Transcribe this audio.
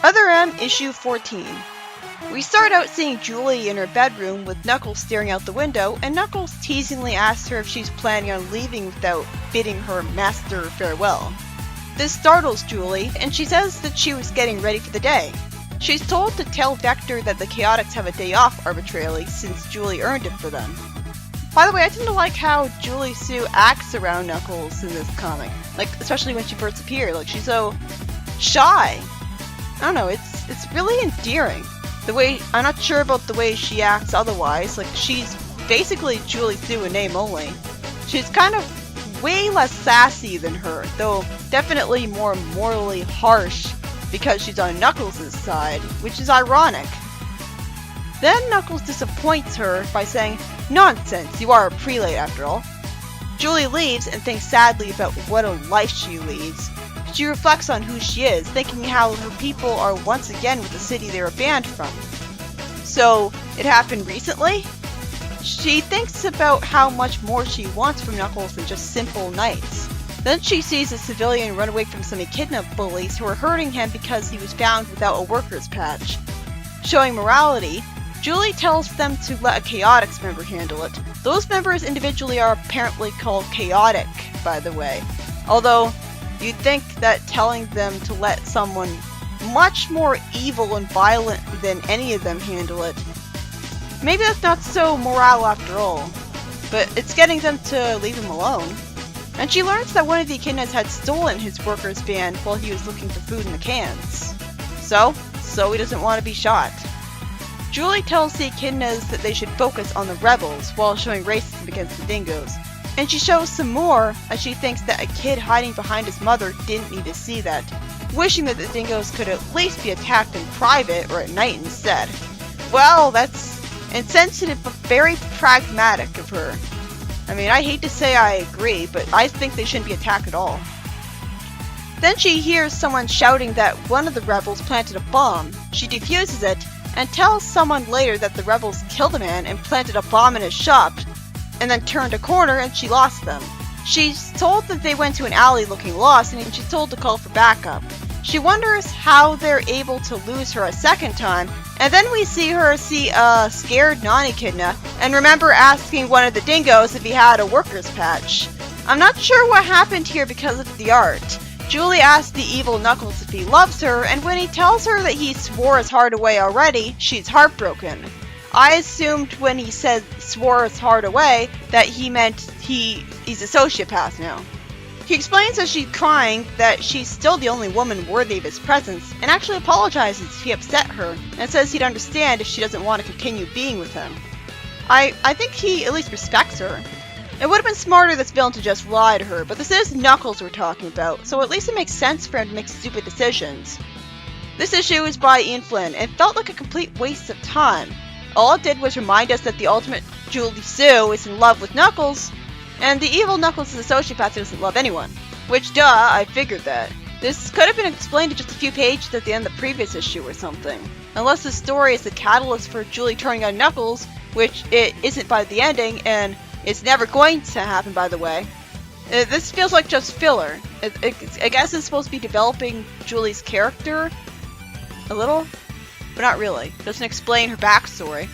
Other M, issue 14. We start out seeing Julie in her bedroom with Knuckles staring out the window, and Knuckles teasingly asks her if she's planning on leaving without bidding her master farewell. This startles Julie, and she says that she was getting ready for the day. She's told to tell Vector that the Chaotix have a day off arbitrarily since Julie earned it for them. By the way, I tend to like how Julie Sue acts around Knuckles in this comic, like especially when she first appeared. Like she's so shy. I don't know, it's really endearing. The way I'm not sure about the way she acts otherwise. Like she's basically Julie Sue in name only. She's kind of way less sassy than her, though definitely more morally harsh because she's on Knuckles' side, which is ironic. Then Knuckles disappoints her by saying, "Nonsense, you are a prelate after all." Julie leaves and thinks sadly about what a life she leads. She reflects on who she is, thinking how her people are once again with the city they were banned from. So, it happened recently? She thinks about how much more she wants from Knuckles than just simple knights. Then she sees a civilian run away from some echidna bullies who are hurting him because he was found without a worker's patch. Showing morality, Julie tells them to let a Chaotix member handle it. Those members individually are apparently called chaotic, by the way. Although, you'd think that telling them to let someone much more evil and violent than any of them handle it, maybe that's not so morale after all. But it's getting them to leave him alone. And she learns that one of the echidnas had stolen his worker's band while he was looking for food in the cans. So he doesn't want to be shot. Julie tells the echidnas that they should focus on the rebels while showing racism against the dingoes. And she shows some more as she thinks that a kid hiding behind his mother didn't need to see that, wishing that the dingoes could at least be attacked in private or at night instead. Well, that's insensitive but very pragmatic of her. I mean, I hate to say I agree, but I think they shouldn't be attacked at all. Then she hears someone shouting that one of the rebels planted a bomb. She defuses it and tells someone later that the rebels killed a man and planted a bomb in his shop, and then turned a corner and she lost them. She's told that they went to an alley looking lost, and she's told to call for backup. She wonders how they're able to lose her a second time, and then we see her see a scared non-echidna and remember asking one of the dingoes if he had a worker's patch. I'm not sure what happened here because of the art. Julie asks the evil Knuckles if he loves her, and when he tells her that he swore his heart away already, she's heartbroken. I assumed when he said swore his heart away that he meant he's a sociopath now. He explains as she's crying that she's still the only woman worthy of his presence, and actually apologizes if he upset her, and says he'd understand if she doesn't want to continue being with him. I think he at least respects her. It would have been smarter of this villain to just lie to her, but this is Knuckles we're talking about, so at least it makes sense for him to make stupid decisions. This issue is by Ian Flynn, and felt like a complete waste of time. All it did was remind us that the ultimate Julie Sue is in love with Knuckles, and the evil Knuckles is a sociopath who doesn't love anyone. Which, duh, I figured that. This could have been explained in just a few pages at the end of the previous issue or something. Unless the story is the catalyst for Julie turning on Knuckles, which it isn't by the ending, and it's never going to happen, by the way. This feels like just filler. I guess it's supposed to be developing Julie's character a little, but not really. It doesn't explain her backstory.